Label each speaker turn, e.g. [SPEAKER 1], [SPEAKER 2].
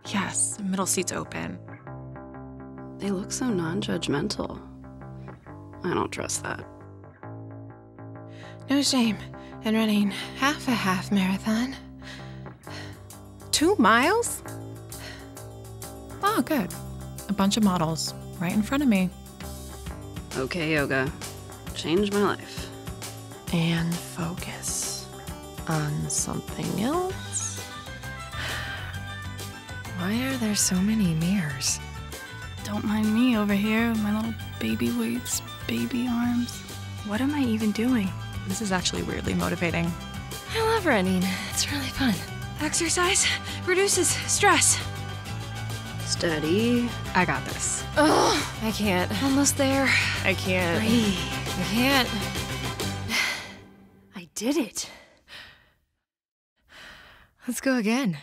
[SPEAKER 1] Yes, middle seat's open.
[SPEAKER 2] They look so non-judgmental. I don't trust that.
[SPEAKER 1] No shame in running half a half marathon. 2 miles? Oh, good. A bunch of models right in front of me.
[SPEAKER 2] Okay, yoga. Changed my life.
[SPEAKER 1] And focus on something else. Why are there so many mirrors?
[SPEAKER 3] Don't mind me over here with my little baby weights, baby arms. What am I even doing?
[SPEAKER 1] This is actually weirdly motivating.
[SPEAKER 4] I love running. It's really fun. Exercise reduces stress.
[SPEAKER 2] Steady.
[SPEAKER 1] I got this.
[SPEAKER 4] Oh, I can't. Almost there.
[SPEAKER 1] I can't.
[SPEAKER 4] Breathe. I can't. I did it. Let's go again.